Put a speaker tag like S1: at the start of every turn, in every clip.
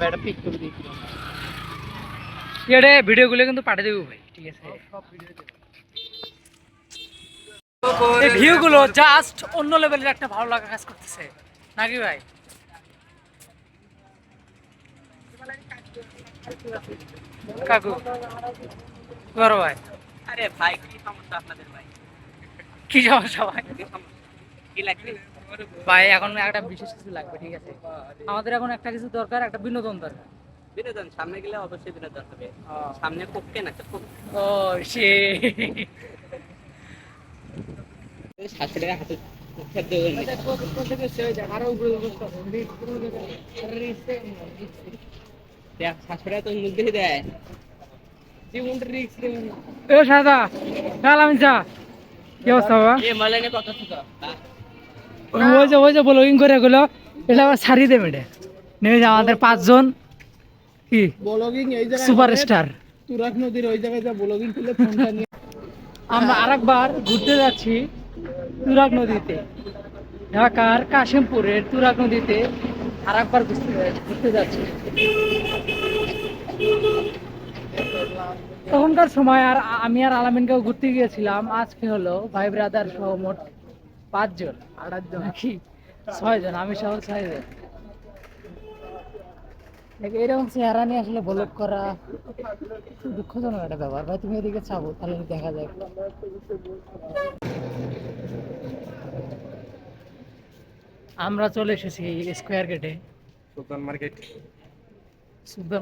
S1: একটা পিক করে দিয়েছিলাম এটা ভিডিওগুলো কিন্তু পাঠিয়ে দেবো ভাই, ঠিক আছে? সব ভিডিও দেবো। এই ভিউগুলো জাস্ট অন্য লেভেলের একটা ভালো লাগা কাজ করতেছে নাকি ভাই? কাকু বড় ভাই,
S2: আরে ভাই কি সমস্যা আপনাদের ভাই?
S1: কি সমস্যা ভাই?
S2: কি লাগবে
S1: ভাই এখন একটা বিশেষ কিছু লাগবে, ঠিক আছে? আমাদের এখন একটা কিছু দরকার, একটা বিনোদন দরকার।
S2: বিনোদন? সামনে গেলে অবশ্যই বিনোদন হবে। সামনে কোককে না কোক।
S1: ও সে
S2: 700 টাকা হাতে খেতে দেয়। 700 টাকা তো মুখ দিয়ে দেয়।
S1: এ সাদা কালাম চা, কি অবস্থা বাবা?
S2: এ মলানে কত ছিল?
S1: ওই যে ব্লগিং করে গেলো, এটা আবার ছাড়িয়ে দেবে, এটা নেমে যা আমাদের 5 জন কি
S3: ব্লগিং এই জায়গায়
S1: সুপারস্টার।
S3: তুরাগ নদীর ওই জায়গায় যা ব্লগিং করলে ফোনটা নিয়ে
S1: আমরা আরেকবার ঘুরতে যাচ্ছি তুরাগ নদীতে, ঢাকার কাশিমপুরের তুরাগ নদীতে আরেকবার ঘুরতে যাচ্ছি। তখনকার সময় আর আমি আর আলামিনকেও ঘুরতে গিয়েছিলাম। আজকে হলো ভাই ব্রাদার সহ মোট 5 জন, 8 জন কি 6 জন, আমি সহ 6 জন। এরকম চেহারা নিয়ে আসলে ব্লগ করা দুঃখজনক একটা ব্যাপার। ভাই তুমি এদিকে চাবো তাহলে দেখা যায়। আমরা চলে এসেছি স্কোয়ার গেটে, সুপার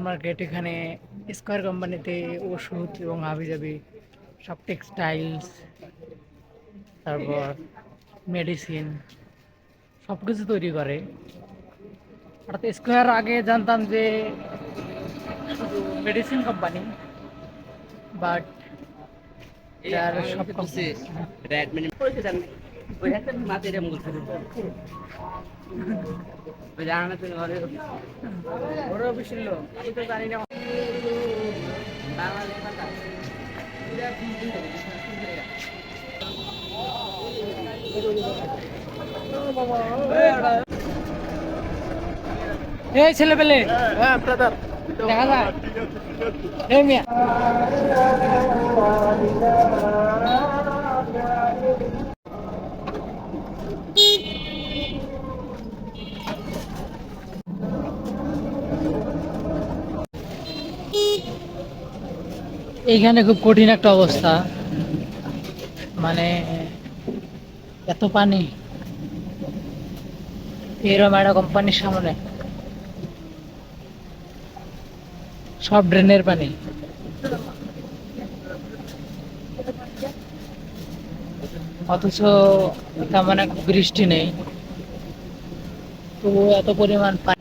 S1: মার্কেট। এখানে স্কোয়ার কোম্পানিতে ওষুধ এবং হাবিজাবি সব টেক্সটাইলস, তারপর মেডিসিন সব কিছু তৈরি করে। অর্থাৎ স্কোয়ার আগে জানতাম যে শুধু মেডিসিন কোম্পানি, বাট সব
S2: রেডমি পড়েছে জানেন ওই হাতে মাতে রে মুখ ধরে ওই জানা তো ঘরে
S1: বড় অফিসের লোক, আমি তো জানি না।
S2: বাংলাদেশ কথা
S1: এই ছেলে পেলে
S3: হ্যাঁ ব্রাদার
S1: দেখা যায় এই মিয়া। এইখানে খুব কঠিন একটা অবস্থা, মানে এত পানি। এরকম একটা কোম্পানির সামনে সব ড্রেনের পানি, অথচ তেমন এক বৃষ্টি নেই, তবুও এত পরিমাণ পানি।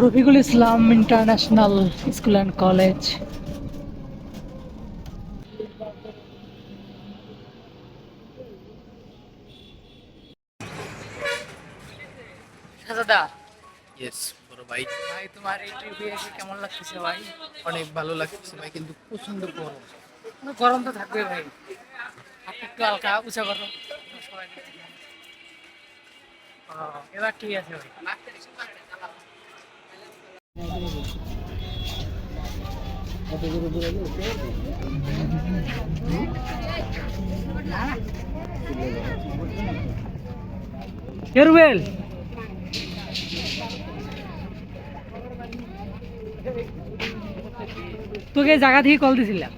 S1: Rafiqul Islam international school and college. দাদা
S3: ইয়েস বড় ভাই,
S1: ভাই তোমার এই ট্রিপে এসে কেমন লাগতেছে ভাই?
S3: অনেক ভালো লাগছে ভাই, কিন্তু প্রচন্ড গরম।
S1: গরম তো থাকবে ভাই, আপনি একটু হালকা উঁচা করো সবাই মিলে। এবার ঠিক আছে ভাই। রুবেল তোকে এই জায়গা থেকে কল দিছিলাম,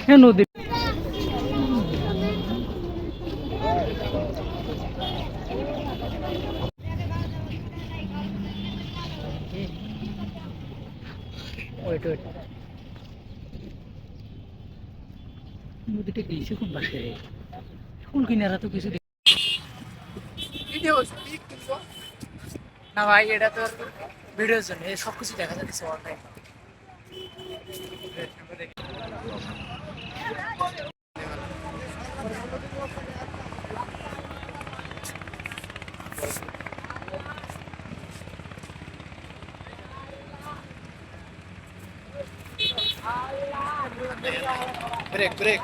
S1: হ্যাঁ নদী। ওয়েট ওয়েট, নদীটা গেছে কোন পাশে? কোন কিনারা তো কিছু না ভাই, এটা তো ভিডিওর জন্য সব কিছু দেখা যাচ্ছে অনলাইন।
S3: Break break.